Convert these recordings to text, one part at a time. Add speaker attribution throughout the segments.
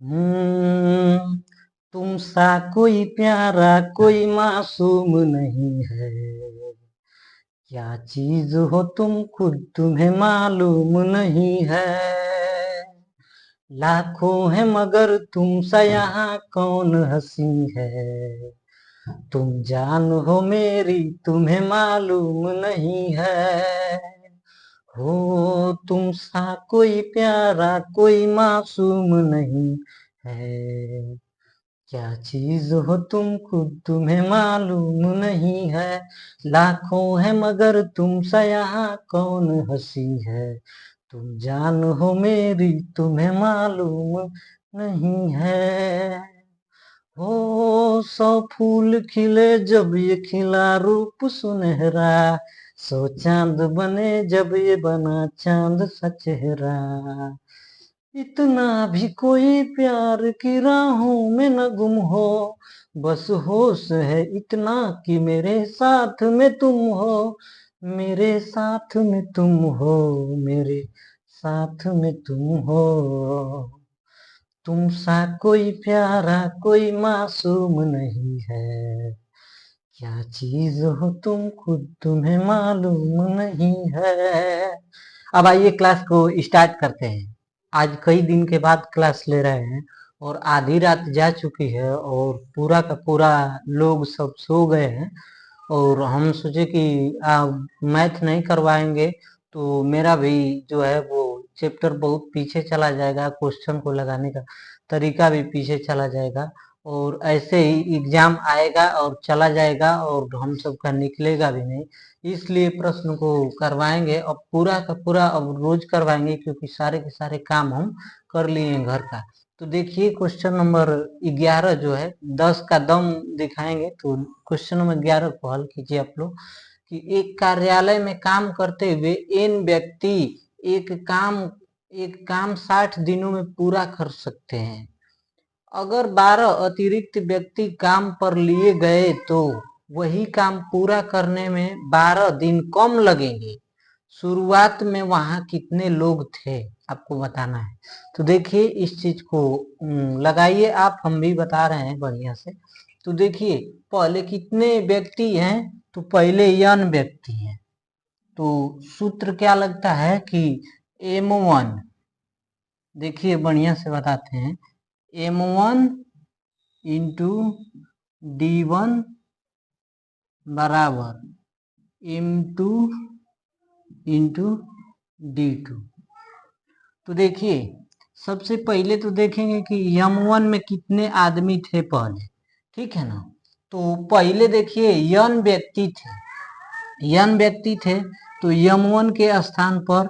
Speaker 1: हम्म, तुम सा कोई प्यारा कोई मासूम नहीं है। क्या चीज हो तुम खुद तुम्हें मालूम नहीं है। लाखों है मगर तुम सा यहाँ कौन हंसी है। तुम जान हो मेरी तुम्हें मालूम नहीं है। हो तुम सा कोई प्यारा कोई मासूम नहीं है। क्या चीज हो तुम खुद तुम्हें मालूम नहीं है। लाखों है मगर तुम सा यहाँ कौन हंसी है। तुम जान हो मेरी तुम्हें मालूम नहीं है। हो सौ फूल खिले जब ये खिला रूप सुनहरा। सौ चांद बने जब ये बना चांद सा चेहरा। इतना भी कोई प्यार की राहों में न गुम हो। बस होश है इतना कि मेरे साथ में तुम हो। मेरे साथ में तुम हो। मेरे साथ में तुम हो। तुम सा कोई प्यारा कोई मासूम नहीं है। क्या चीज हो तुम खुद तुम्हें मालूम नहीं है। अब आइए क्लास को स्टार्ट करते हैं। आज कई दिन के बाद क्लास ले रहे हैं और आधी रात जा चुकी है और पूरा का पूरा लोग सब सो गए हैं। और हम सोचे कि मैथ नहीं करवाएंगे तो मेरा भी जो है वो चैप्टर बहुत पीछे चला जाएगा। क्वेश्चन को लगाने का तरीका भी पीछे चला जाएगा और ऐसे ही एग्जाम आएगा और चला जाएगा और हम सबका निकलेगा भी नहीं। इसलिए प्रश्न को करवाएंगे अब पूरा का पूरा अब रोज करवाएंगे क्योंकि सारे के सारे काम हम कर लिए हैं घर का। तो देखिए क्वेश्चन नंबर 11 जो है 10 का दम दिखाएंगे। तो क्वेश्चन नंबर 11 को हल कीजिए आप लोग कि एक कार्यालय में काम करते हुए एन व्यक्ति एक काम 60 दिनों में पूरा कर सकते हैं। अगर 12 अतिरिक्त व्यक्ति काम पर लिए गए तो वही काम पूरा करने में 12 दिन कम लगेंगे। शुरुआत में वहां कितने लोग थे आपको बताना है। तो देखिए इस चीज को लगाइए आप, हम भी बता रहे हैं बढ़िया से। तो देखिए पहले कितने व्यक्ति हैं तो पहले n व्यक्ति हैं। तो सूत्र क्या लगता है कि m1, देखिए बढ़िया से बताते हैं, m1 इंटू d1 बराबर m2 इंटू d2। तो देखिए सबसे पहले तो देखेंगे कि m1 में कितने आदमी थे पहले, ठीक है ना। तो पहले देखिए n व्यक्ति थे तो m1 के स्थान पर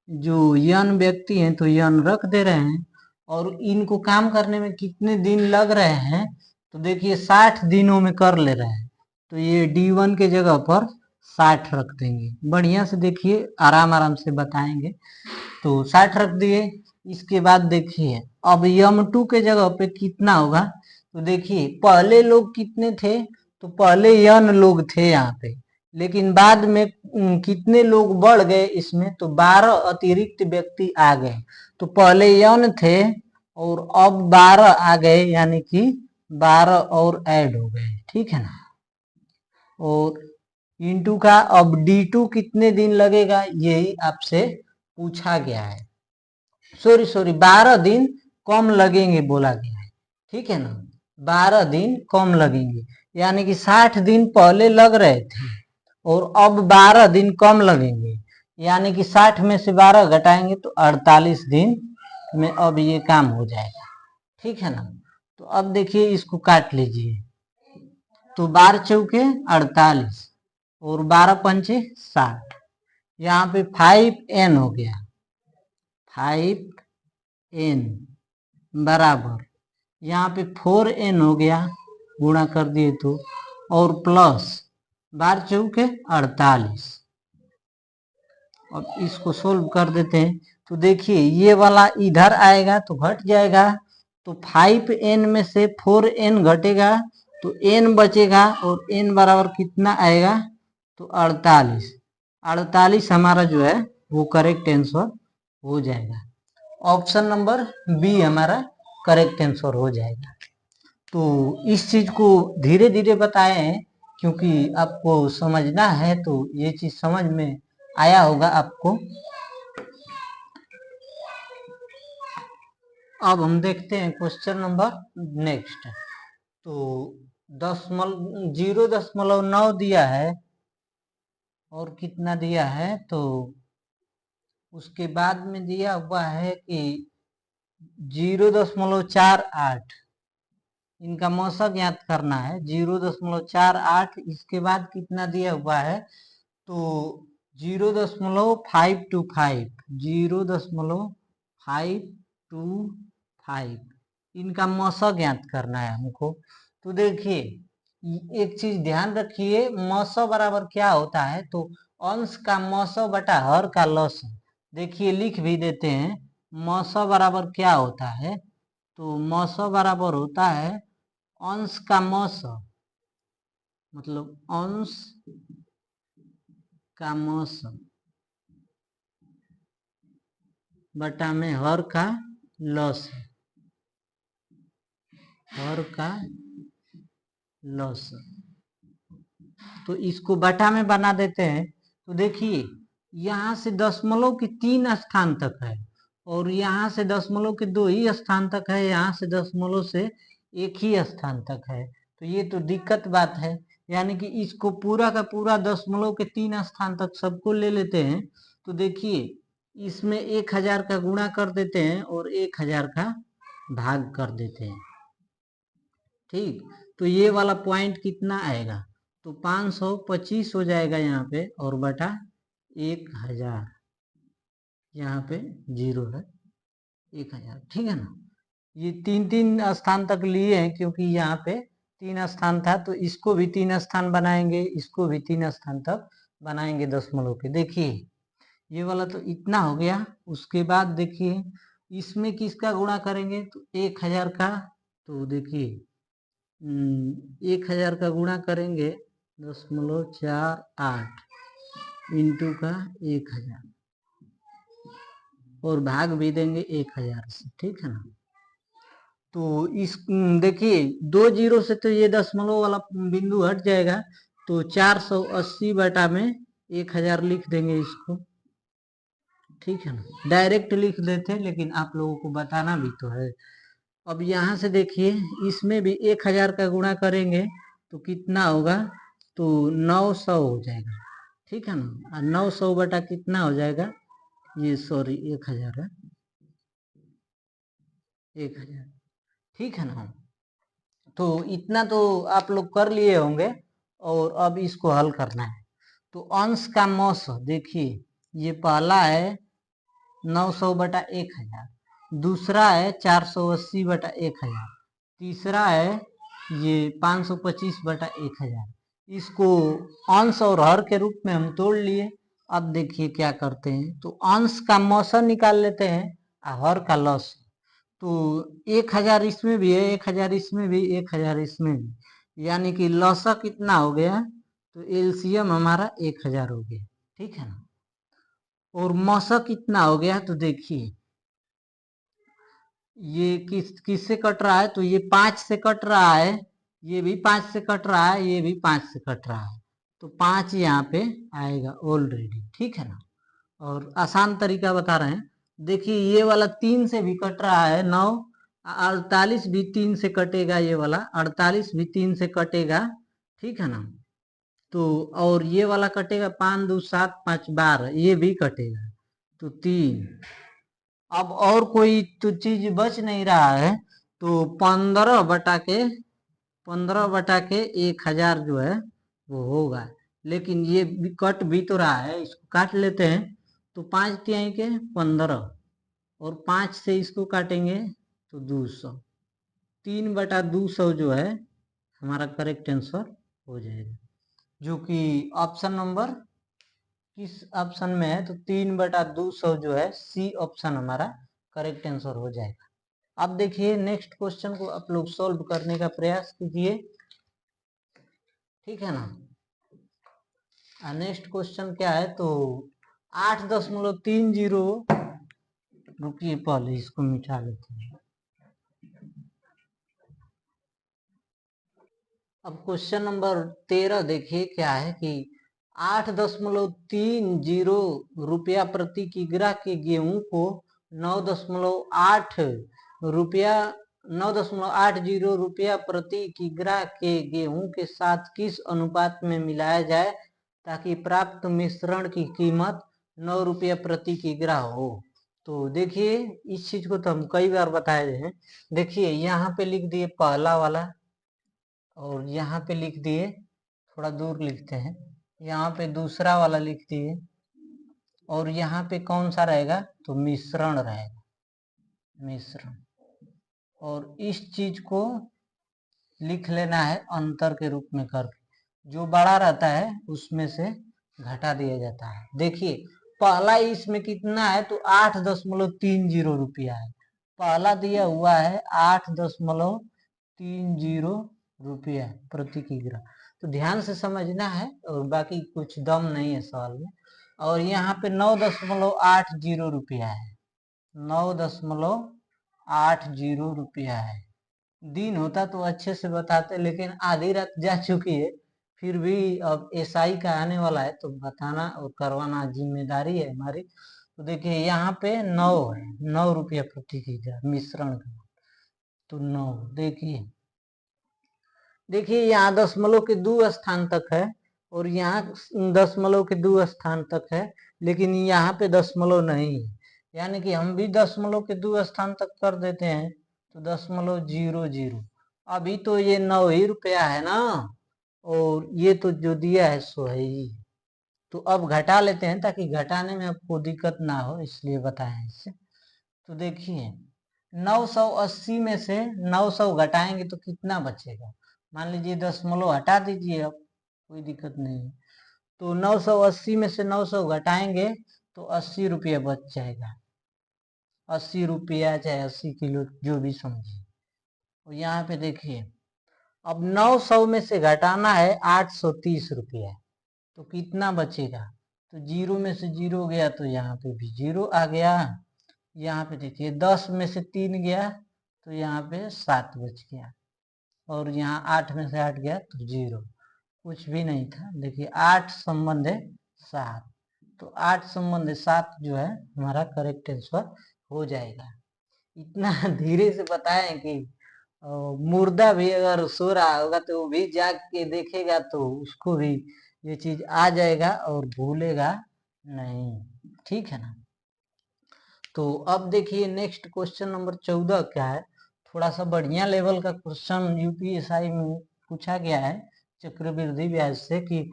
Speaker 1: जो n व्यक्ति हैं तो n रख दे रहे हैं। और इनको काम करने में कितने दिन लग रहे हैं तो देखिए 60 दिनों में कर ले रहे हैं। तो ये d1 के जगह पर 60 रख देंगे। बढ़िया से देखिए आराम आराम से बताएंगे। तो 60 रख दिए। इसके बाद देखिए अब m2 के जगह पे कितना होगा तो देखिए पहले लोग कितने थे तो पहले n लोग थे यहाँ पे, लेकिन बाद में कितने लोग बढ़ गए इसमें तो 12 अतिरिक्त व्यक्ति आ गए। तो पहले n थे और अब 12 आ गए यानी कि 12 और ऐड हो गए, ठीक है ना। और इंटू का अब d2 कितने दिन लगेगा यही आपसे पूछा गया है। सॉरी 12 दिन कम लगेंगे बोला गया है, ठीक है ना। 12 दिन कम लगेंगे यानी कि 60 दिन पहले लग रहे थे और अब 12 दिन कम लगेंगे यानी कि 60 में से 12 घटाएंगे तो 48 दिन में अब ये काम हो जाएगा, ठीक है ना। तो अब देखिए इसको काट लीजिए। तो 12 चौके 48 और 12 पंचे 60। यहाँ पे 5n हो गया, 5n बराबर यहाँ पे 4n हो गया, गुणा कर दिए तो, और प्लस 12 चौके 48। अब इसको सोल्व कर देते हैं। तो देखिए ये वाला इधर आएगा तो घट जाएगा। तो 5n में से 4n घटेगा तो n बचेगा और n बराबर कितना आएगा तो 48। 48 हमारा जो है वो करेक्ट आंसर हो जाएगा। ऑप्शन नंबर बी हमारा करेक्ट आंसर हो जाएगा। तो इस चीज को धीरे धीरे बताए हैं क्योंकि आपको समझना है, तो ये चीज समझ में आया होगा आपको। अब हम देखते हैं क्वेश्चन नंबर नेक्स्ट। तो 0.9 दिया है और कितना दिया है, तो उसके बाद में दिया हुआ है कि 0.48 इनका मौसक ज्ञात करना है। 0.48 इसके बाद कितना दिया हुआ है, तो 0.525 0.525 इनका मौसक ज्ञात करना है हमको। तो देखिए एक चीज ध्यान रखिए, मौसक बराबर क्या होता है, तो अंश का मौसक बटा हर का लस। देखिए लिख भी देते हैं, मौसक बराबर क्या होता है, तो मौसक बराबर होता है अंश का मौसक, मतलब अंश का मौसक बटा में हर का लस, हर का लस। तो इसको बटा में बना देते हैं। तो देखिए यहाँ से दशमलव के 3 स्थान तक है और यहाँ से दशमलव के 2 ही स्थान तक है, यहाँ से दशमलव से 1 ही स्थान तक है। तो ये तो दिक्कत बात है, यानी कि इसको पूरा का पूरा दशमलव के 3 स्थान तक सबको ले लेते हैं। तो देखिए इसमें 1000 का गुणा कर देते हैं और 1000 का भाग कर देते हैं। ठीक, तो ये वाला पॉइंट कितना आएगा, तो 525 हो जाएगा यहाँ पे और बटा 1000, यहाँ पे 0 है 1000। ठीक है ना, ये 3 स्थान तक लिए हैं क्योंकि यहाँ पे 3 स्थान था, तो इसको भी 3 स्थान बनाएंगे, इसको भी 3 स्थान तक बनाएंगे दशमलव के। देखिए ये वाला तो इतना हो गया। उसके बाद देखिए इसमें किसका गुणा करेंगे, तो 1000 का। तो देखिए 1000 का गुणा करेंगे 0.48 इंटू का 1000 और भाग भी देंगे 1000 से। ठीक है ना, तो इस देखिए 2 जीरो से तो ये दशमलव वाला बिंदु हट जाएगा, तो 480 बटा में 1000 लिख देंगे इसको। ठीक है ना, डायरेक्ट लिख देते लेकिन आप लोगों को बताना भी तो है। अब यहाँ से देखिए इसमें भी 1000 का गुणा करेंगे तो कितना होगा, तो 900 हो जाएगा। ठीक है ना, और 900 बटा कितना हो जाएगा, ये सॉरी 1000 है, 1000। ठीक है ना, तो इतना तो आप लोग कर लिए होंगे और अब इसको हल करना है। तो अंश का मौस देखिए ये पहला है 900 बटा 1000, दूसरा है 480 बटा 1000, तीसरा है ये 525 बटा 1000। इसको अंश और हर के रूप में हम तोड़ लिए। अब देखिए क्या करते हैं, तो अंश का मौसा निकाल लेते हैं और हर का लॉस। तो 1000 इसमें भी है, 1000 इसमें भी, 1000 इसमें भी, यानी कि लॉसा कितना हो गया, तो एलसीएम हमारा 1000 हो गया। ठीक है ना, और मौसा कितना हो गया, तो देखिए ये किससे कट रहा है, तो ये 5 से कट रहा है, ये भी 5 से कट रहा है, ये भी 5 से कट रहा है, तो 5 यहाँ पे आएगा ऑलरेडी। ठीक है ना, और आसान तरीका बता रहे हैं। देखिए ये वाला 3 से भी कट रहा है 9, 48 भी 3 से कटेगा, ये वाला 48 भी 3 से कटेगा। ठीक है ना, तो और ये वाला कटेगा 5 2 7 5 12, ये भी कटेगा, तो 3। अब और कोई तो चीज बच नहीं रहा है, तो 15 बटा के 1000 जो है वो होगा, लेकिन ये भी कट भी तो रहा है, इसको काट लेते हैं। तो 5 तिहाई के 15 और 5 से इसको काटेंगे तो 200, 3/200 जो है हमारा करेक्ट आंसर हो जाएगा, जो कि ऑप्शन नंबर किस ऑप्शन में है, तो 3/200 जो है सी ऑप्शन हमारा करेक्ट आंसर हो जाएगा। अब देखिए नेक्स्ट क्वेश्चन को आप लोग सॉल्व करने का प्रयास कीजिए। ठीक है ना, नेक्स्ट क्वेश्चन क्या है, तो 8.30, रुकिए पहले इसको मिटा लेते हैं। अब क्वेश्चन नंबर 13 देखिए क्या है कि 8.30 रुपया प्रति किग्रा के गेहूं को 9.8 रुपया 9.80 रुपया प्रति किग्रा के गेहूं के साथ किस अनुपात में मिलाया जाए ताकि प्राप्त मिश्रण की कीमत 9 रुपया प्रति किग्रा हो। तो देखिए इस चीज को तो हम कई बार बताए हैं। देखिए यहाँ पे लिख दिए पहला वाला और यहाँ पे लिख दिए, थोड़ा दूर लिखते हैं, यहाँ पे दूसरा वाला लिख दिए और यहाँ पे कौन सा रहेगा तो मिश्रण रहेगा, मिश्रण। और इस चीज को लिख लेना है अंतर के रूप में करके, जो बड़ा रहता है उसमें से घटा दिया जाता है। देखिए पहला इसमें कितना है तो 8.30 रुपया है, पहला दिया हुआ है 8.30 रुपया प्रति किग्रा। तो ध्यान से समझना है और बाकी कुछ दम नहीं है सवाल में। और यहाँ पे 9.80 रुपया है, 9.80 रुपया है। दिन होता तो अच्छे से बताते, लेकिन आधी रात जा चुकी है, फिर भी अब एसआई का आने वाला है तो बताना और करवाना जिम्मेदारी है हमारी। तो देखिए यहाँ पे 9 है, 9 रुपया प्रति किग्रा मिश्रण का, तो 9। देखिए यहाँ दशमलव के 2 स्थान तक है और यहाँ दशमलव के 2 स्थान तक है, लेकिन यहाँ पे दशमलव नहीं है, यानी कि हम भी दशमलव के 2 स्थान तक कर देते हैं तो 0.00। अभी तो ये 9 ही रुपया है ना, और ये तो जो दिया है सो है ही। तो अब घटा लेते हैं ताकि घटाने में आपको दिक्कत ना हो, इसलिए बताएं इससे। तो देखिए 980 में से 900 घटाएंगे तो कितना बचेगा, मान लीजिए दशमलव हटा दीजिए, अब कोई दिक्कत नहीं है। तो 980 में से 900 घटाएंगे तो 80 रुपया बच जाएगा, 80 रुपया चाहे 80 किलो जो भी समझिए। और यहाँ पे देखिए अब 900 में से घटाना है 830 रुपया, तो कितना बचेगा, तो जीरो में से जीरो गया तो यहाँ पे भी जीरो आ गया। यहाँ पे देखिए 10 में से 3 गया तो यहाँ पे 7 बच गया, और यहाँ 8 में से 8 गया तो 0, कुछ भी नहीं था। देखिए 8 संबंध है 7, तो 8 संबंध 7 जो है हमारा करेक्ट आंसर हो जाएगा। इतना धीरे से बताएं कि मुर्दा भी अगर सो रहा होगा तो वो भी जाग के देखेगा तो उसको भी ये चीज आ जाएगा और भूलेगा नहीं, ठीक है ना। तो अब देखिए नेक्स्ट क्वेश्चन नंबर 14 क्या है, थोड़ा सा बढ़िया लेवल का क्वेश्चन यूपीएसआई में पूछा गया है चक्रवृद्धि ब्याज से कि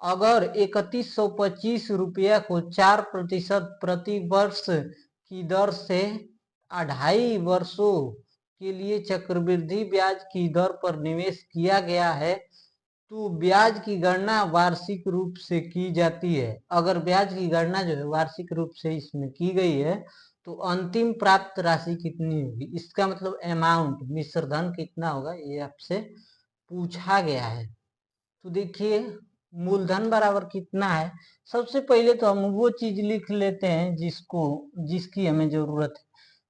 Speaker 1: अगर 3125 रुपया को 4% प्रति वर्ष की दर से 2.5 वर्षों के लिए चक्रवृद्धि ब्याज की दर पर निवेश किया गया है तो ब्याज की गणना वार्षिक रूप से की जाती है। अगर ब्याज की गणना जो है वार्षिक रूप से इसमें की गई है तो अंतिम प्राप्त राशि कितनी होगी, इसका मतलब अमाउंट मिश्रधन कितना होगा, ये आपसे पूछा गया है। तो देखिए मूलधन बराबर कितना है, सबसे पहले तो हम वो चीज लिख लेते हैं जिसकी हमें जरूरत है,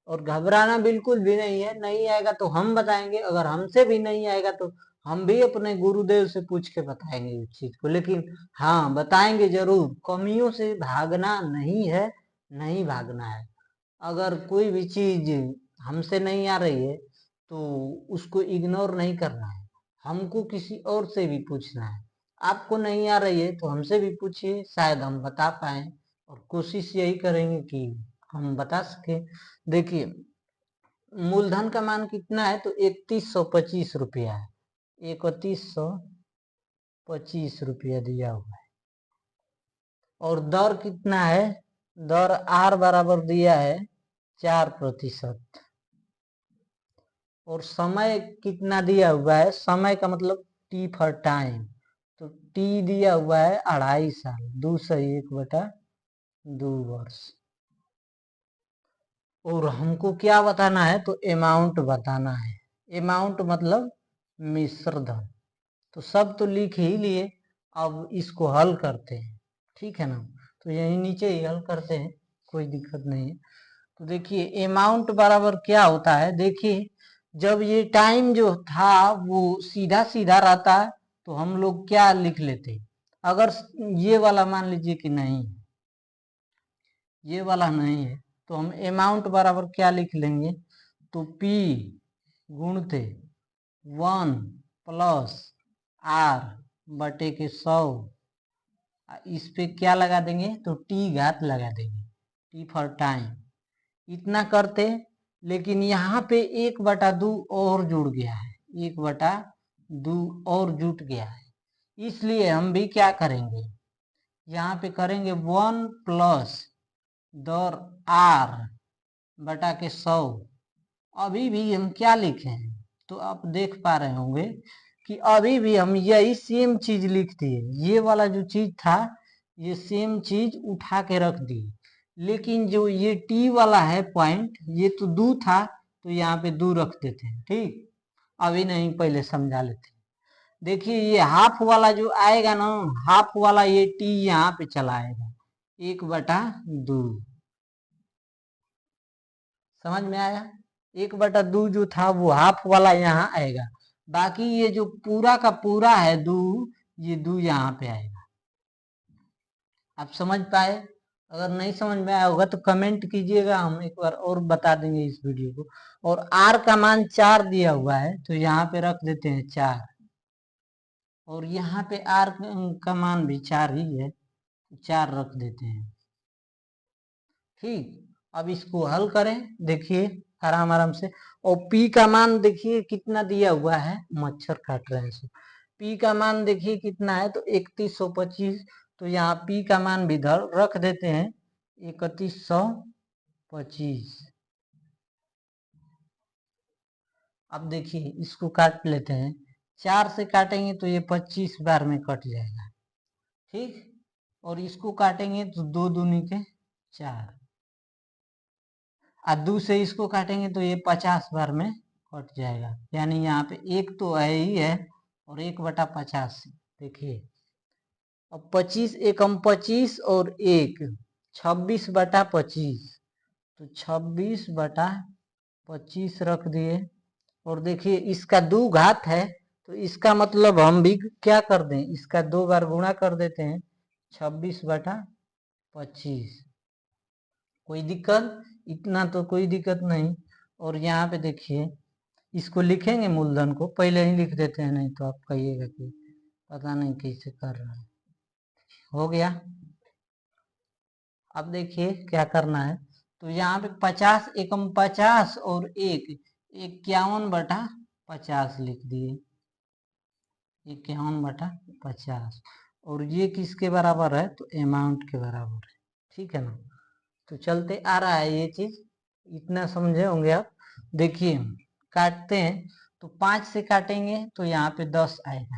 Speaker 1: और घबराना बिल्कुल भी नहीं है। नहीं आएगा तो हम बताएंगे, अगर हमसे भी नहीं आएगा तो हम भी अपने गुरुदेव से पूछ के बताएंगे उस चीज को, लेकिन हाँ बताएंगे जरूर। कमियों से भागना नहीं है, नहीं भागना है। अगर कोई भी चीज हमसे नहीं आ रही है तो उसको इग्नोर नहीं करना है, हमको किसी और से भी पूछना है। आपको नहीं आ रही है तो हमसे भी पूछिए, शायद हम बता पाए, और कोशिश यही करेंगे कि हम बता सके। देखिए मूलधन का मान कितना है तो 3125 रुपया है, 3125 रुपया दिया हुआ है। और दर कितना है, दर आर बराबर दिया है 4%। और समय कितना दिया हुआ है, समय का मतलब टी फॉर टाइम, तो टी दिया हुआ है 2.5 साल, 2/1/2 वर्ष। और हमको क्या बताना है तो अमाउंट बताना है, अमाउंट मतलब मिश्रधन। तो सब तो लिख ही लिए, अब इसको हल करते हैं, ठीक है ना। तो यही नीचे ही हल करते हैं, कोई दिक्कत नहीं है। तो देखिए अमाउंट बराबर क्या होता है, देखिए जब ये टाइम जो था वो सीधा सीधा रहता तो हम लोग क्या लिख लेते, अगर ये वाला मान लीजिए कि नहीं, ये वाला नहीं है, तो हम अमाउंट बराबर क्या लिख लेंगे, तो P गुणते 1 प्लस R बटे के 100, इस पे क्या लगा देंगे, तो T घात लगा देंगे, T फॉर टाइम, इतना करते। लेकिन यहाँ पे 1/2 और जुड़ गया है, 1/2 और जुट गया है, इसलिए हम भी क्या करेंगे, यहाँ पे करेंगे 1 प्लस दर R बटा के 100। अभी भी हम क्या लिखे हैं, तो आप देख पा रहे होंगे कि अभी भी हम यही सेम चीज लिख दिए, ये वाला जो चीज था ये सेम चीज उठा के रख दी, लेकिन जो ये टी वाला है पॉइंट, ये तो 2 था तो यहाँ पे 2 रख देते हैं। ठीक, अभी नहीं, पहले समझा लेते हैं। देखिए ये हाफ वाला जो आएगा ना, हाफ वाला ये टी यहाँ पे चला आएगा, 1/2, समझ में आया, 1/2 जो था वो हाफ वाला यहाँ आएगा, बाकी ये जो पूरा का पूरा है 2, ये 2 यहाँ पे आएगा। आप समझ पाए? अगर नहीं समझ में आया होगा तो कमेंट कीजिएगा, हम एक बार और बता देंगे इस वीडियो को। और R का मान 4 दिया हुआ है तो यहाँ पे रख देते हैं 4, और यहाँ पे R का मान भी 4 ही है, 4 रख देते हैं। ठीक, अब इसको हल करें, देखिए आराम आराम से। और P का मान देखिए कितना दिया हुआ है, मच्छर काट रहे हैं। P का मान देखिए कितना है, तो 3125, तो यहाँ P का मान भी इधर रख देते हैं 3125। अब देखिए इसको काट लेते हैं, 4 से काटेंगे तो ये 25 बार में कट जाएगा। ठीक, और इसको काटेंगे तो 2 दूनी के 4, और 2 से इसको काटेंगे तो ये 50 बार में कट जाएगा, यानी यहाँ पे 1 तो है ही है, और 1/50। देखिए अब 25 एकम 25 और 1 26/25, तो 26/25 रख दिए। और देखिए इसका 2 घात है, तो इसका मतलब हम भी क्या कर दें, इसका 2 बार गुणा कर देते हैं, 26/25। कोई दिक्कत? इतना तो कोई दिक्कत नहीं। और यहाँ पे देखिए इसको लिखेंगे मूलधन को, पहले ही लिख देते हैं, नहीं तो आप कहिएगा कि पता नहीं कैसे कर रहे हैं। हो गया। अब देखिए क्या करना है, तो यहाँ पे 50 एकम 50 और 1 51/50 लिख दिए, 51/50, और ये किसके बराबर है, तो अमाउंट के बराबर है। ठीक है ना, तो चलते आ रहा है ये चीज, इतना समझे होंगे आप। देखिए काटते हैं, तो 5 से काटेंगे तो यहाँ पे 10 आएगा।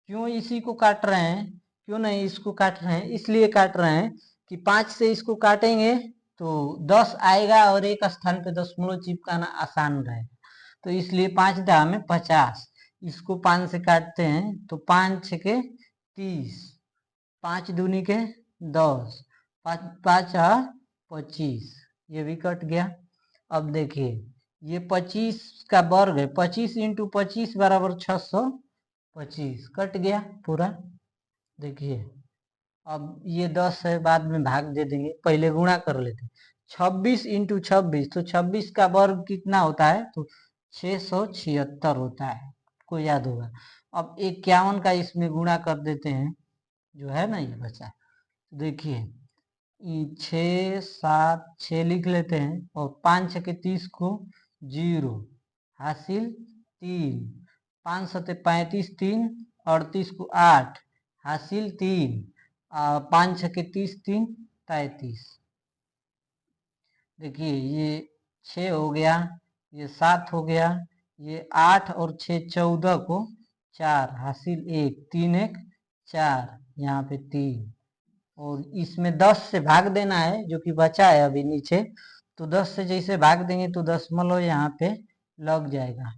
Speaker 1: क्यों इसी को काट रहे हैं, क्यों नहीं इसको काट रहे हैं, इसलिए काट रहे हैं कि 5 से इसको काटेंगे तो 10 आएगा, और एक स्थान पे दशमलव चिपकाना आसान रहेगा, तो इसलिए 5 × में 50, इसको 5 से काटते हैं तो 5 × 6 = 30, 5 दूनी के 10, 5 × 25, ये भी कट गया। अब देखिए ये 25 का वर्ग है, 25 × 25 = 625, कट गया पूरा। देखिए अब ये 10 है, बाद में भाग दे देंगे, पहले गुणा कर लेते हैं। 26 × 26, तो 26 का वर्ग कितना होता है, तो 676 होता है, आपको याद होगा। अब 51 का इसमें गुणा कर देते हैं, जो है ना ये बचा। देखिए 6 7 6 लिख लेते हैं, और 5 × 6 = 30 को 0 हासिल 3, 5 7 35, 3 38 को 8 हासिल 3, 5 × 6 = 30, 3 33। देखिए ये 6 हो गया, ये 7 हो गया, ये 8 और 6 14 को 4 हासिल 1, 3 1 4, यहाँ पे 3, और इसमें 10 से भाग देना है, जो कि बचा है अभी नीचे, तो 10 से जैसे भाग देंगे तो दशमलव यहाँ पे लग जाएगा,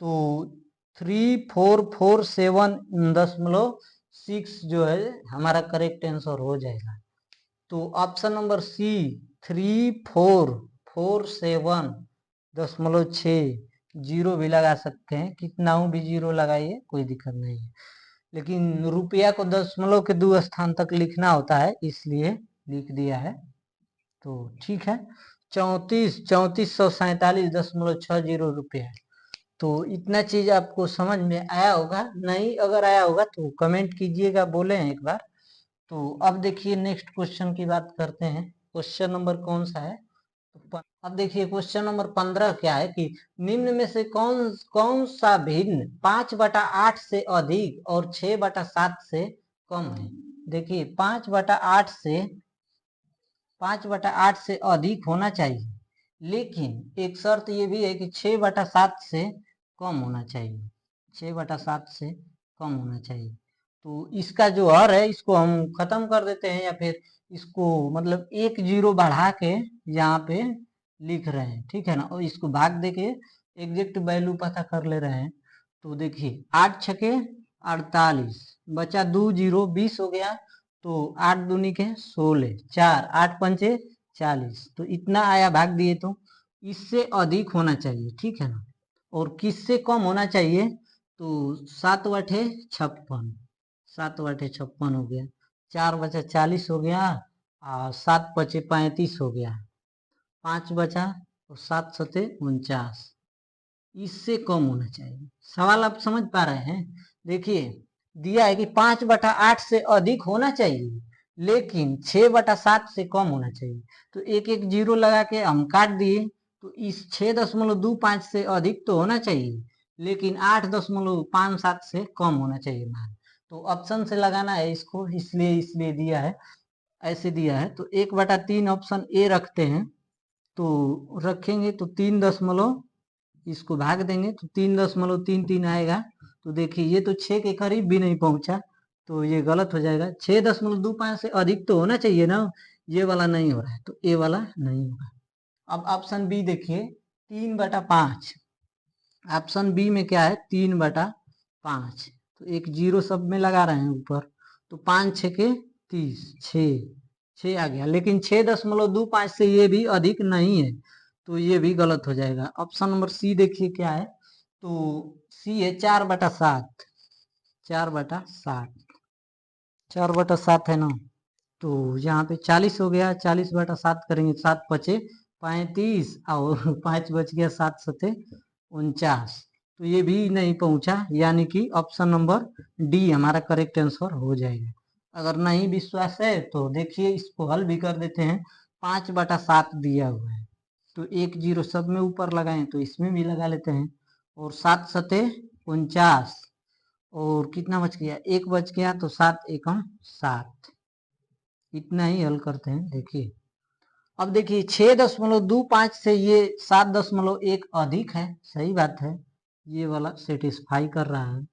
Speaker 1: तो 3447.6 जो है हमारा करेक्ट आंसर हो जाएगा। तो ऑप्शन नंबर सी 3447.6 जीरो भी लगा सकते हैं, कितना हूँ भी जीरो लगाइए, कोई दिक्कत नहीं है। लेकिन रुपया को दशमलव के 2 स्थान तक लिखना होता है, इसलिए लिख दिया है। तो ठीक है, 34,447.60 रुपया। तो इतना चीज आपको समझ में आया होगा, नहीं अगर आया होगा तो कमेंट कीजिएगा, बोले हैं एक बार। तो अब देखिए नेक्स्ट क्वेश्चन की बात करते हैं। क्वेश्चन नंबर कौन सा है? तो अब देखिए क्वेश्चन नंबर 15 क्या है कि निम्न में से कौन कौन सा भिन्न 5/8 से अधिक और 6/7 से कम है। देखिए 5/8 से अधिक होना चाहिए, लेकिन एक शर्त ये भी है कि 6/7 से कम होना चाहिए, 6/7 से कम होना चाहिए। तो इसका जो हर है इसको हम खत्म कर देते हैं, या फिर इसको मतलब एक जीरो बढ़ा के यहाँ पे लिख रहे हैं, ठीक है ना, और इसको भाग दे के एग्जैक्ट वैल्यू पता कर ले रहे हैं। तो देखिए 8 छके 48, बचा 2 जीरो 20 हो गया। तो 8 दूनी के 16, 4 8 पंचे 40, तो इतना आया, भाग दिए। तो इससे अधिक होना चाहिए, ठीक है ना, और किससे कम होना चाहिए? तो 7/56, 7/56 हो गया, 4 बचा 40 हो गया, और 7 बचे 35 हो गया, 5 बचा और 7 सते 49, इससे कम होना चाहिए। सवाल आप समझ पा रहे हैं? देखिए दिया है कि 5/8 से अधिक होना चाहिए, लेकिन 6/7 से कम होना चाहिए। तो एक एक जीरो लगा के हम काट दिए। तो इस 6.25 से अधिक तो होना चाहिए, लेकिन 8.57 से कम होना चाहिए मान। तो ऑप्शन से लगाना है इसको, इसलिए दिया है, ऐसे दिया है। तो 1/3 ऑप्शन ए रखते हैं। तो रखेंगे तो 3 दशमलव, इसको भाग देंगे तो 3.33 आएगा। तो देखिए ये तो 6 के करीब भी नहीं पहुंचा, तो ये गलत हो जाएगा। 6.25 से अधिक तो होना चाहिए ना, ये वाला नहीं हो रहा है, तो ए वाला नहीं होगा। अब ऑप्शन बी देखिए, 3/5। ऑप्शन बी में क्या है? 3/5। तो एक जीरो सब में लगा रहे हैं ऊपर। तो 5 छके 30, 6 आ गया, लेकिन 6.25 से ये भी अधिक नहीं है, तो ये भी गलत हो जाएगा। ऑप्शन नंबर सी देखिए क्या है? तो सी है 4/7, 4/7, 4/7 है ना। तो यहाँ पे 40 हो गया, 40/7 करेंगे, 7 पचे 35 और 5 बच गया, 7 सते 49। तो ये भी नहीं पहुंचा, यानी कि ऑप्शन नंबर डी हमारा करेक्ट आंसर हो जाएगा। अगर नहीं विश्वास है तो देखिए इसको हल भी कर देते हैं। 5/7 दिया हुआ है, तो एक जीरो सब में ऊपर लगाएं तो इसमें भी लगा लेते हैं, और 7 सते 49, और कितना बच गया? एक बच गया, तो 7 एकम 7। इतना ही हल करते हैं। देखिए अब देखिए 6.25 से ये 7.1 अधिक है, सही बात है, ये वाला सेटिस्फाई कर रहा है।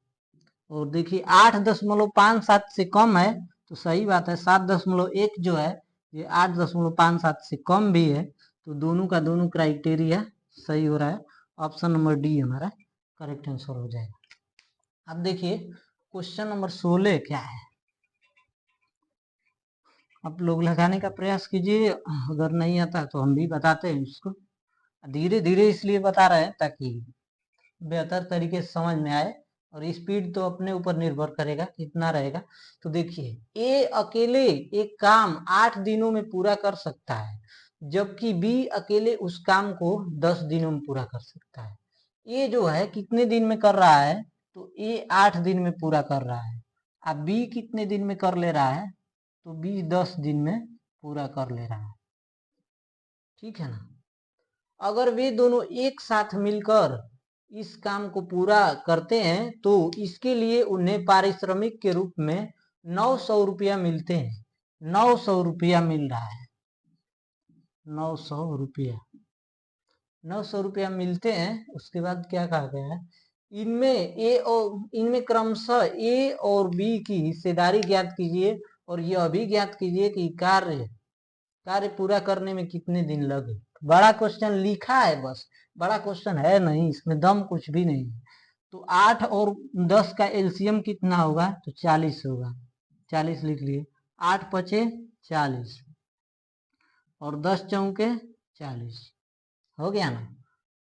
Speaker 1: और देखिए 8.57 से कम है, तो सही बात है, 7.1 जो है ये 8.57 से कम भी है। तो दोनों का दोनों क्राइटेरिया सही हो रहा है। ऑप्शन नंबर डी हमारा करेक्ट आंसर हो जाएगा। अब देखिए क्वेश्चन नंबर 16 क्या है, आप लोग लगाने का प्रयास कीजिए, अगर नहीं आता तो हम भी बताते हैं उसको। धीरे धीरे इसलिए बता रहे हैं ताकि बेहतर तरीके से समझ में आए, और स्पीड तो अपने ऊपर निर्भर करेगा कितना रहेगा। तो देखिए ए अकेले एक काम 8 दिनों में पूरा कर सकता है, जबकि बी अकेले उस काम को 10 दिनों में पूरा कर सकता है। ए जो है कितने दिन में कर रहा है? तो ए 8 दिन में पूरा कर रहा है। अब बी कितने दिन में कर ले रहा है? तो बी 10 दिन में पूरा कर ले रहा है, ठीक है ना। अगर वे दोनों एक साथ मिलकर इस काम को पूरा करते हैं तो इसके लिए उन्हें पारिश्रमिक के रूप में 900 रुपया मिलते हैं। 900 रुपया मिल रहा है, 900 रुपया, 900 रुपया मिलते हैं। उसके बाद क्या कहा गया है? इनमें क्रमशः ए और बी की हिस्सेदारी ज्ञात कीजिए, और यह भी ज्ञात कीजिए कि कार्य पूरा करने में कितने दिन लगे। बड़ा क्वेश्चन लिखा है, बस बड़ा क्वेश्चन है नहीं, इसमें दम कुछ भी नहीं है। तो 8 और 10 का एलसीएम कितना होगा? तो 40 होगा, 40 लिख लिए। 8 पचे 40 और 10 चौके 40, हो गया ना।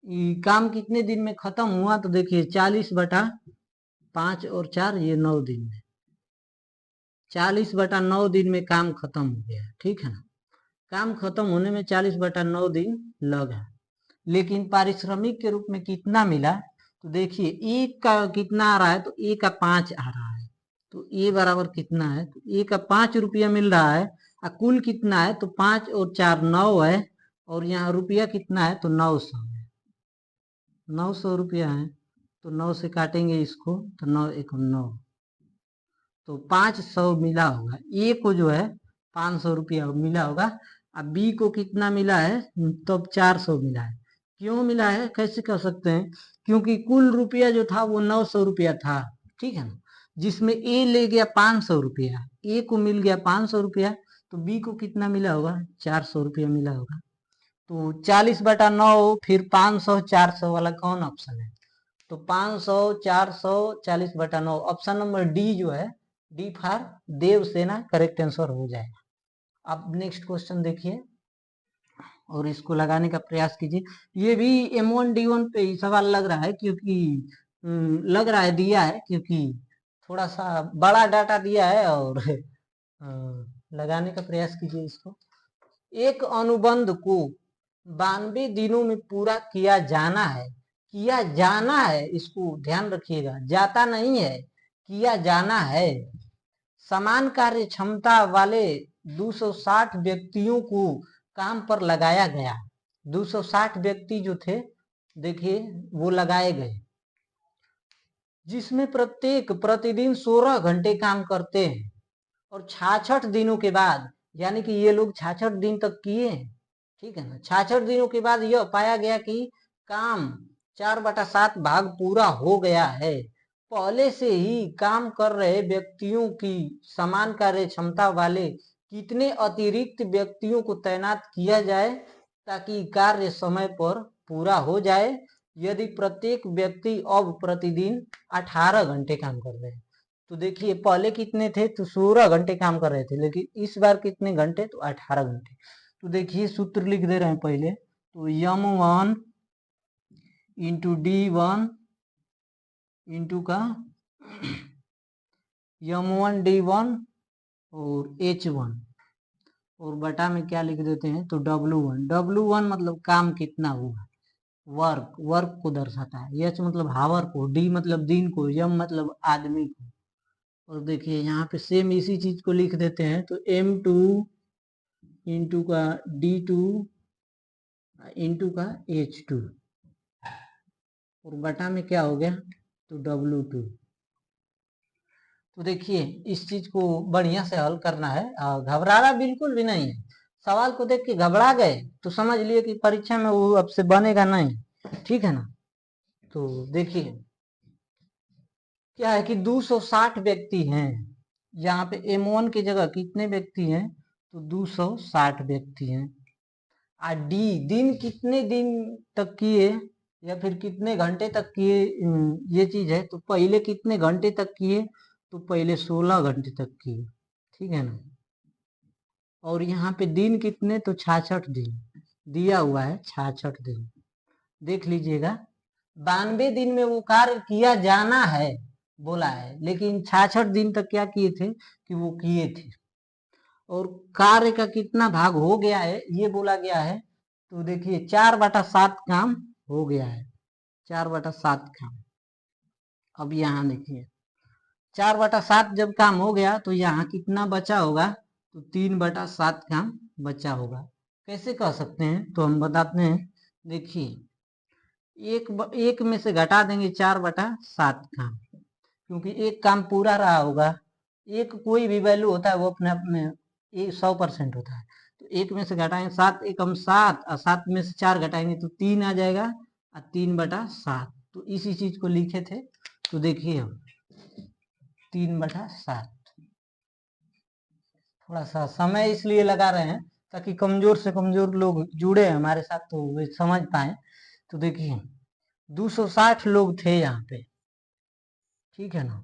Speaker 1: ये काम कितने दिन में खत्म हुआ, तो देखिए 40/5 और 4 ये 9 दिन में, 40/9 दिन में काम खत्म हो गया, ठीक है ना। काम खत्म होने में 40/9 दिन लगा, लेकिन पारिश्रमिक के रूप में कितना मिला, तो देखिए एक का कितना आ रहा है, तो ए का 5 आ रहा है, तो ए बराबर कितना है, तो ए का 5 रुपया मिल रहा है। और कुल कितना है, तो 5 और 4 9 है, और यहाँ रुपया कितना है, तो 900 है, 900 रुपया है। तो 9 से काटेंगे इसको, तो 9 एक 9, तो 500 मिला होगा। ए को जो है 500 रुपया मिला होगा, अब बी को कितना मिला है, तो 400 मिला है। क्यों मिला है, कैसे कह सकते हैं, क्योंकि कुल रुपया जो था वो 900 रुपया था, ठीक है ना, जिसमें ए ले गया 500 रुपया, ए को मिल गया 500 रुपया, तो बी को कितना मिला होगा, 400 रुपया मिला होगा। तो 40/9 फिर 500 400 वाला कौन ऑप्शन है, तो 500 400 40/9 ऑप्शन नंबर डी जो है, D for Devsena correct answer हो जाएगा। अब नेक्स्ट क्वेश्चन देखिए और इसको लगाने का प्रयास कीजिए। ये भी M1 D1 पे ही सवाल लग रहा है, क्योंकि लग रहा है दिया है, क्योंकि थोड़ा सा बड़ा डाटा दिया है, और लगाने का प्रयास कीजिए इसको। एक अनुबंध को 92 दिनों में पूरा किया जाना है, किया जाना है, इसको ध्यान रखिएगा, जाता नहीं है, किया जाना है। समान कार्य क्षमता वाले 260 व्यक्तियों को काम पर लगाया गया, 260 व्यक्ति जो थे देखिए वो लगाए गए, जिसमें प्रत्येक प्रतिदिन 16 घंटे काम करते हैं, और 66 दिनों के बाद, यानी कि ये लोग 66 दिन तक किए, ठीक है ना, 66 दिनों के बाद यह पाया गया कि काम 4/7 भाग पूरा हो गया है। पहले से ही काम कर रहे व्यक्तियों की समान कार्य क्षमता वाले कितने अतिरिक्त व्यक्तियों को तैनात किया जाए ताकि कार्य समय पर पूरा हो जाए, यदि प्रत्येक व्यक्ति अब प्रतिदिन 18 घंटे काम कर रहे हैं। तो देखिए पहले कितने थे, तो 16 घंटे काम कर रहे थे, लेकिन इस बार कितने घंटे, तो 18 घंटे। तो देखिए सूत्र लिख दे रहे हैं पहले, तो M1 इंटू D1 इंटू का M1 D1 और H1, और बटा में क्या लिख देते हैं, तो W1, W1 मतलब काम कितना हुआ, वर्क, वर्क को दर्शाता है, H मतलब हावर को, D मतलब दिन को, M मतलब आदमी को। और देखिए यहाँ पे सेम इसी चीज को लिख देते हैं, तो M2 इंटू का D2 इंटू का H2, और बटा में क्या हो गया, तो W2। तो देखिए इस चीज को बढ़िया से हल करना है, घबराना बिल्कुल भी नहीं है। सवाल को देख के घबरा गए तो समझ लिए कि परीक्षा में वो अब से बनेगा नहीं, ठीक है ना। तो देखिए क्या है कि 260 व्यक्ति हैं, यहाँ पे M1 की जगह कितने व्यक्ति हैं, तो 260 व्यक्ति हैं। और डी दिन कितने दिन तक किए या फिर कितने घंटे तक किए, ये चीज है, तो पहले कितने घंटे तक किए, तो पहले 16 घंटे तक किए, ठीक है ना। और यहाँ पे दिन कितने, तो 66 दिन दिया हुआ है, 66 दिन देख लीजिएगा। 92 दिन में वो कार्य किया जाना है बोला है, लेकिन 66 दिन तक क्या किए थे, कि वो किए थे। और कार्य का कितना भाग हो गया है ये बोला गया है, तो देखिए 4/7 काम हो गया है, 4/7 काम। अब यहाँ देखिए 4/7 जब काम हो गया तो यहाँ कितना बचा होगा, तो 3/7 काम बचा होगा। कैसे कह सकते हैं, तो हम बताते हैं। देखिए एक में से घटा देंगे 4/7 काम, क्योंकि एक काम पूरा रहा होगा। एक कोई भी वैल्यू होता है वो अपने आप में 100% होता है, तो एक में से घटाएंगे 7, एक हम 7, और 7 में से 4 घटाएंगे तो 3 आ जाएगा, और 3/7। तो इसी चीज को लिखे थे, तो देखिए हम 3/7, थोड़ा सा समय इसलिए लगा रहे हैं ताकि कमजोर से कमजोर लोग जुड़े हमारे साथ तो वे समझ पाए। तो देखिए 260 लोग थे यहाँ पे, ठीक है ना,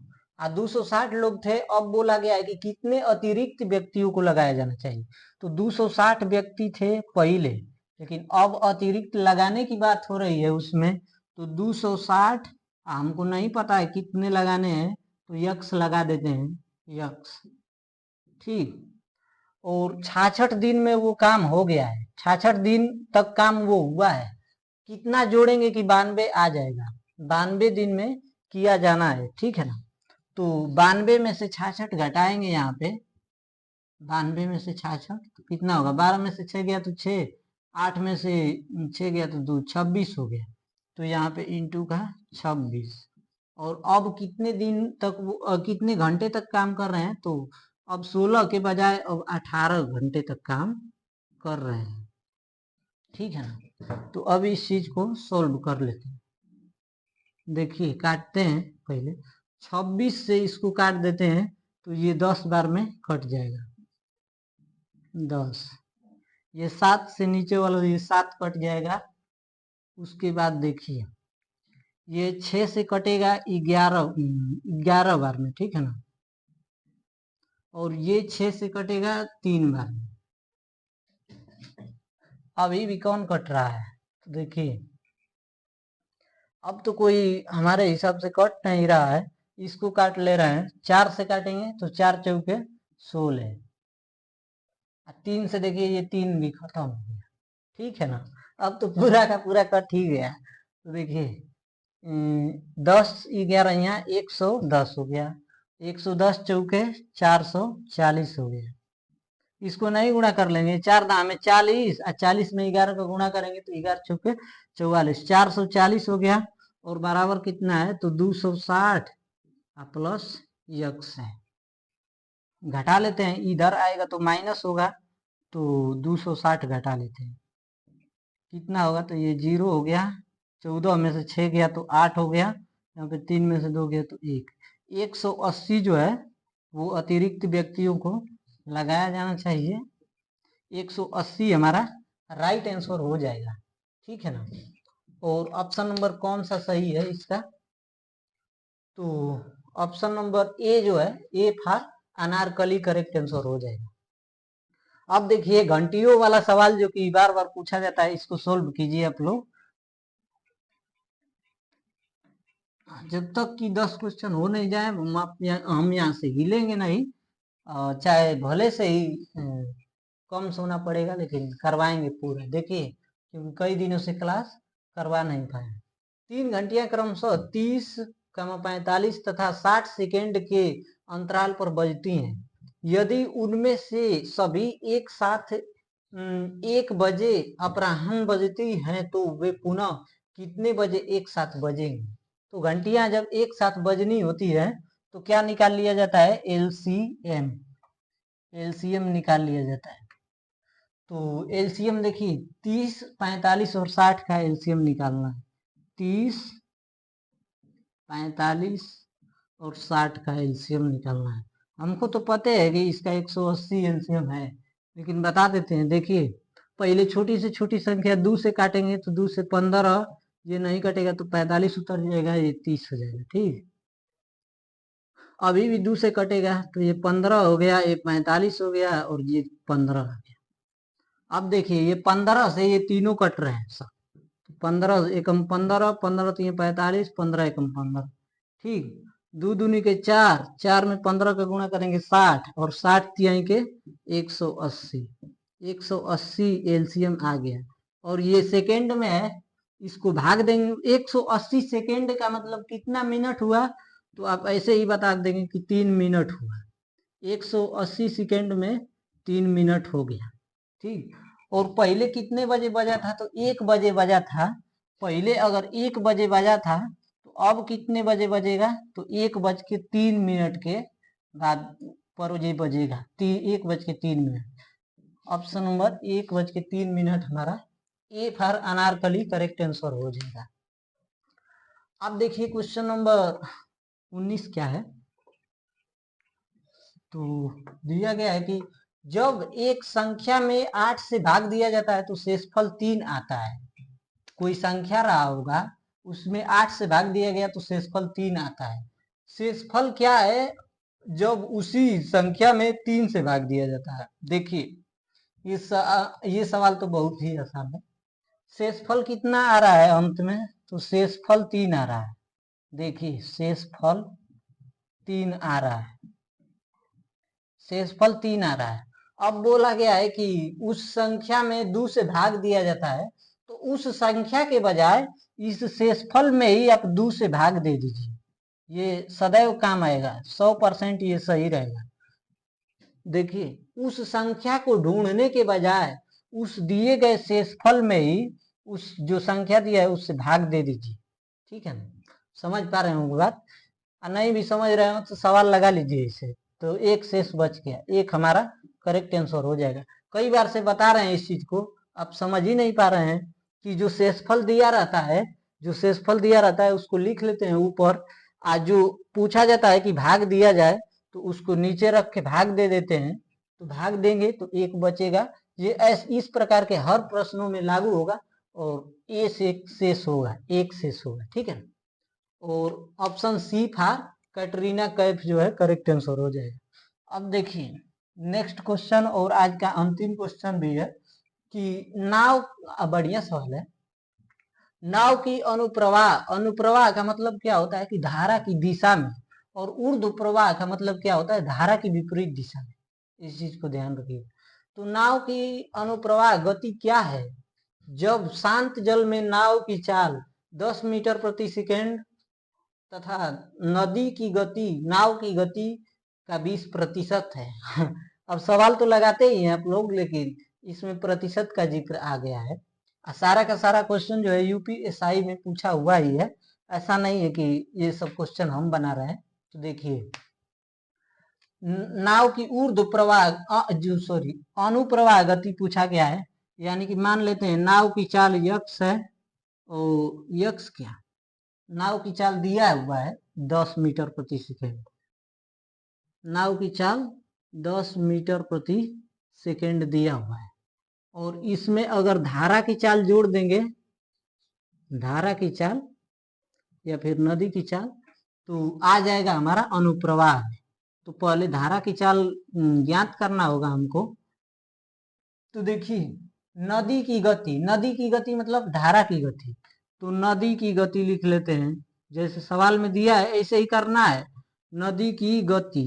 Speaker 1: 260 लोग थे। अब बोला गया है कि कितने अतिरिक्त व्यक्तियों को लगाया जाना चाहिए, तो 260 व्यक्ति थे पहले, लेकिन अब अतिरिक्त लगाने की बात हो रही है उसमें, तो 260 हमको नहीं पता है कितने लगाने हैं, तो यक्स लगा देते हैं, यक्स। ठीक, और 66 दिन में वो काम हो गया है, 66 दिन तक काम वो हुआ है। कितना जोड़ेंगे कि 92 आ जाएगा, 92 दिन में किया जाना है, ठीक है ना। तो 92 में से 66 घटाएंगे यहाँ पे, 92 में से 66 तो कितना होगा, 12 में से 6 गया तो 6, 8 में से 6 गया तो 2, 26 हो गया। तो यहाँ पे इंटू का 26। और अब कितने दिन तक वो कितने घंटे तक काम कर रहे हैं, तो अब 16 के बजाय अब 18 घंटे तक काम कर रहे हैं, ठीक है ना। तो अब इस चीज को सोल्व कर लेते हैं। देखिए काटते हैं, पहले 26 से इसको काट देते हैं, तो ये 10 बार में कट जाएगा, 10। ये 7 से नीचे वाला ये 7 कट जाएगा। उसके बाद देखिए ये 6 से कटेगा 11 बार में, ठीक है ना। और ये 6 से कटेगा 3 बार में। अभी भी कौन कट रहा है, तो देखिए अब तो कोई हमारे हिसाब से कट नहीं रहा है, इसको काट ले रहे हैं। 4 से काटेंगे तो 4 चौके 16, 3 से देखिए ये 3 भी खत्म हो गया, ठीक है ना। अब तो पूरा का पूरा कट ही गया। तो देखिए 10 11 यहाँ 110 हो गया, 110 चौके 440 हो गया। इसको नहीं गुणा कर लेंगे, 4 दाम में 40 और 40 में 11 का गुणा करेंगे तो 11 चौके 44, 440 हो गया। और बराबर कितना है, तो 260 प्लस यक्स है। घटा लेते हैं, इधर आएगा तो माइनस होगा, तो 260 घटा लेते हैं, कितना होगा, तो ये 0 हो गया। 14 में से 6 गया तो 8 हो गया, यहाँ पे 3 में से 2 गया तो 1। 180 जो है वो अतिरिक्त व्यक्तियों को लगाया जाना चाहिए। 180 हमारा राइट आंसर हो जाएगा, ठीक है ना। और ऑप्शन नंबर कौन सा सही है इसका, तो ऑप्शन नंबर ए जो है, A for Anarkali correct answer हो जाएगा। अब देखिए घंटियों वाला सवाल जो कि बार बार पूछा जाता है, इसको सोल्व कीजिए आप लोग। जब तक कि 10 क्वेश्चन हो नहीं जाए हम यहाँ से हिलेंगे नहीं, चाहे भले से ही कम सोना पड़ेगा, लेकिन करवाएंगे पूरा। देखिए क्योंकि कई दिनों से क्लास करवा नहीं पाए। 3 घंटियां क्रमशः 30, 45 तथा 60 सेकेंड के अंतराल पर बजती हैं। यदि उनमें से सभी एक साथ 1 बजे अपराह्न बजती हैं, तो वे पुनः कितने बजे एक साथ बजेंगे। तो घंटियां जब एक साथ बजनी होती है तो क्या निकाल लिया जाता है, एलसीएम, एलसीएम निकाल लिया जाता है। तो एलसीएम देखिए 30, 45 और 60 का एलसीएम निकालना है। 30, 45 और 60 का एलसीएम निकालना है। हमको तो पता है कि इसका 180 एलसीएम है, लेकिन बता देते हैं। देखिए पहले छोटी से छोटी संख्या 2 से काटेंगे तो 2 से 15, ये नहीं कटेगा तो 45 उतर जाएगा, ये 30 हो जाएगा, ठीक। अभी भी 2 से कटेगा तो ये 15 हो गया, ये 45 हो गया और ये 15 हो गया। अब देखिए ये 15 से ये तीनों कट रहे हैं सब, 15 एकम 15, 15 3 45, 15 एकम 15, ठीक। 2 दूनी के 4, 4 में 15 का गुणा करेंगे 60, और 60 तिहाई के 180, 180 एलसीएम आ गया। और ये सेकेंड में है, इसको भाग देंगे। 180 सेकेंड का मतलब कितना मिनट हुआ, तो आप ऐसे ही बता देंगे कि 3 मिनट हुआ। 180 सेकेंड में 3 मिनट हो गया, ठीक। और पहले कितने बजे बजा था, तो 1 बजे बजा था। पहले अगर 1 बजे बजा था तो अब कितने बजे बजेगा, तो 1:03 के बाद पर ये बजेगा 1:03। ऑप्शन नंबर 1:03 हमारा A for Anarkali correct answer हो जाएगा। अब देखिए क्वेश्चन नंबर 19 क्या है, तो दिया गया है कि जब एक संख्या में 8 से भाग दिया जाता है तो शेषफल 3 आता है। कोई संख्या रहा होगा, उसमें 8 से भाग दिया गया तो शेषफल 3 आता है। शेषफल क्या है, जब उसी संख्या में 3 से भाग दिया जाता है। देखिए ये सवाल तो बहुत ही आसान है। शेषफल कितना आ रहा है अंत में? तो शेषफल 3 आ रहा है। देखिए शेषफल 3 आ रहा है, शेषफल 3 आ रहा है। अब बोला गया है कि उस संख्या में 2 से भाग दिया जाता है, तो उस संख्या के बजाय इस शेषफल में ही आप 2 से भाग दे दीजिए, ये सदैव काम आएगा, 100% ये सही रहेगा। देखिए उस संख्या को ढूंढने के बजाय उस दिए गए शेषफल में ही उस जो संख्या दिया है उससे भाग दे दीजिए। ठीक है ना, समझ पा रहे होंगे बात? नहीं भी समझ रहे हो तो सवाल लगा लीजिए इसे, तो एक शेष बच गया, एक हमारा करेक्ट आंसर हो जाएगा। कई बार से बता रहे हैं इस चीज को, आप समझ ही नहीं पा रहे हैं कि जो शेषफल दिया रहता है, जो शेषफल दिया रहता है उसको लिख लेते हैं ऊपर, आज जो पूछा जाता है कि भाग दिया जाए तो उसको नीचे रख के भाग दे देते हैं, तो भाग देंगे तो एक बचेगा। ये इस प्रकार के हर प्रश्नों में लागू होगा और ए से शेष होगा, एक शेष होगा। ठीक है, और ऑप्शन सी था कैटरीना कैफ जो है करेक्ट आंसर हो जाएगा। अब देखिए नेक्स्ट क्वेश्चन और आज का अंतिम क्वेश्चन भी है कि नाव, बढ़िया सवाल है। नाव की अनुप्रवाह, अनुप्रवाह का मतलब क्या होता है कि धारा की दिशा में, और ऊर्ध्व प्रवाह का मतलब क्या होता है, धारा की विपरीत दिशा में। इस चीज को ध्यान रखिए। तो नाव की अनुप्रवाह गति क्या है? जब शांत जल में नाव की चाल 10 मीटर प्रति सेकेंड तथा नदी की गति, नाव की गति का 20% है। अब सवाल तो लगाते ही हैं आप लोग, लेकिन इसमें प्रतिशत का जिक्र आ गया है। सारा का सारा क्वेश्चन जो है यूपीएसआई में पूछा हुआ ही है, ऐसा नहीं है कि ये सब क्वेश्चन हम बना रहे हैं। तो देखिए नाव की ऊर्ध्व प्रवाह अनुप्रवाह गति पूछा गया है, यानी कि मान लेते हैं नाव की चाल यक्स है, और यक्स क्या, नाव की चाल दिया हुआ है 10 मीटर प्रति सेकेंड, नाव की चाल 10 मीटर प्रति सेकेंड दिया हुआ है, और इसमें अगर धारा की चाल जोड़ देंगे, धारा की चाल या फिर नदी की चाल, तो आ जाएगा हमारा अनुप्रवाह। तो पहले धारा की चाल ज्ञात करना होगा हमको। तो देखिए नदी की गति, नदी की गति मतलब धारा की गति, तो नदी की गति लिख लेते हैं, जैसे सवाल में दिया है ऐसे ही करना है। नदी की गति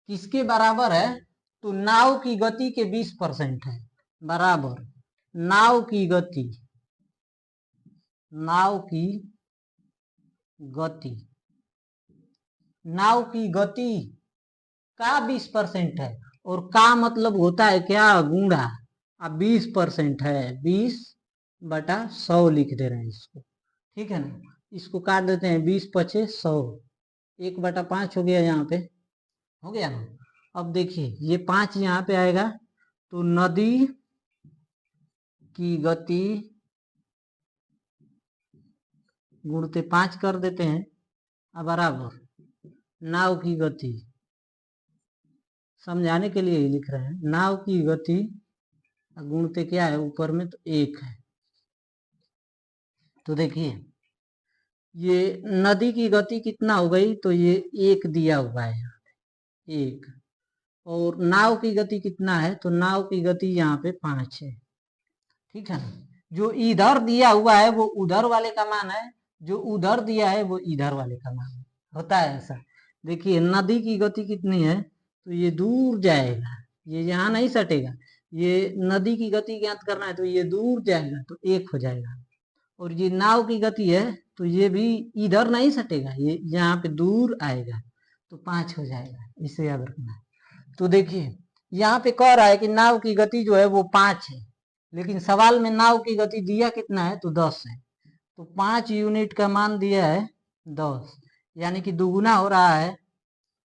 Speaker 1: किसके बराबर है? तो नाव की गति के 20% है, बराबर नाव की गति, नाव की गति, नाव की गति का 20% है, और का मतलब होता है क्या, गुणा। अब 20% है, 20/100 लिख दे रहे हैं इसको। ठीक है ना, इसको काट देते हैं, 20×5 = 100, 1/5 हो गया, यहाँ पे हो गया ना। अब देखिए ये 5 यहाँ पे आएगा, तो नदी की गति गुणते 5 कर देते हैं, अब बराबर नाव की गति, समझाने के लिए ही लिख रहे हैं, नाव की गति गुणते क्या है ऊपर में, तो 1 है। तो देखिए ये नदी की गति कितना हो गई, तो ये 1 दिया हुआ है, 1, और नाव की गति कितना है, तो नाव की गति यहाँ पे 5 है। ठीक है ना, जो इधर दिया हुआ है वो उधर वाले का मान है, जो उधर दिया है वो इधर वाले का मान है, होता है ऐसा। देखिए नदी की गति कितनी है, तो ये दूर जाएगा, ये यहाँ नहीं सटेगा, ये नदी की गति ज्ञात करना है तो ये दूर जाएगा, तो 1 हो जाएगा। और ये नाव की गति है, तो ये भी इधर नहीं सटेगा, ये यहाँ पे दूर आएगा, तो 5 हो जाएगा, इसे याद रखना है। तो देखिए यहाँ पे कह रहा है कि नाव की गति जो है वो 5 है, लेकिन सवाल में नाव की गति दिया कितना है, तो 10 है, तो 5 यूनिट का मान दिया है 10, यानी कि दुगुना हो रहा है,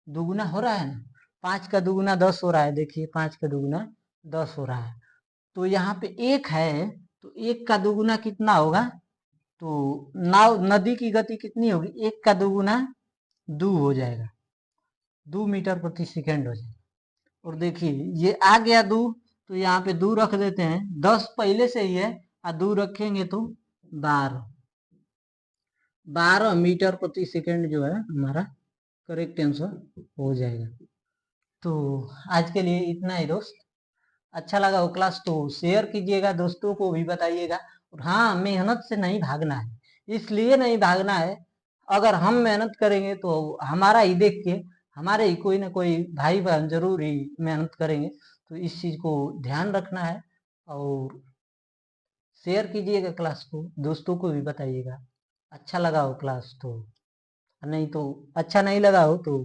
Speaker 1: दुगुना हो रहा है ना, 5 का दुगुना 10 हो रहा है। देखिए 5 का दुगुना 10 हो रहा है, तो यहाँ पे 1 है, तो 1 का दुगुना कितना होगा, तो नाव नदी की गति कितनी होगी, 1 का दुगुना 2 हो जाएगा, 2 मीटर प्रति सेकेंड हो जाएगा। और देखिए ये आ गया 2, तो यहाँ पे 2 रख देते हैं, 10 पहले से ही है, और 2 रखेंगे तो 12 मीटर प्रति सेकेंड जो है हमारा करेक्ट आंसर हो जाएगा। तो आज के लिए इतना ही दोस्त। अच्छा लगा वो क्लास तो शेयर कीजिएगा, दोस्तों को भी बताइएगा। और हाँ, मेहनत से नहीं भागना है, इसलिए नहीं भागना है, अगर हम मेहनत करेंगे तो हमारा ही देख के हमारे ही कोई ना कोई भाई बहन जरूर ही मेहनत करेंगे। तो इस चीज को ध्यान रखना है। और शेयर कीजिएगा क्लास को, दोस्तों को भी बताइएगा। अच्छा लगा हो क्लास तो, नहीं तो अच्छा नहीं लगा हो तो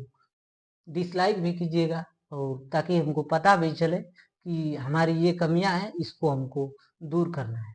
Speaker 1: डिसलाइक भी कीजिएगा, और ताकि हमको पता भी चले कि हमारी ये कमियां हैं, इसको हमको दूर करना है।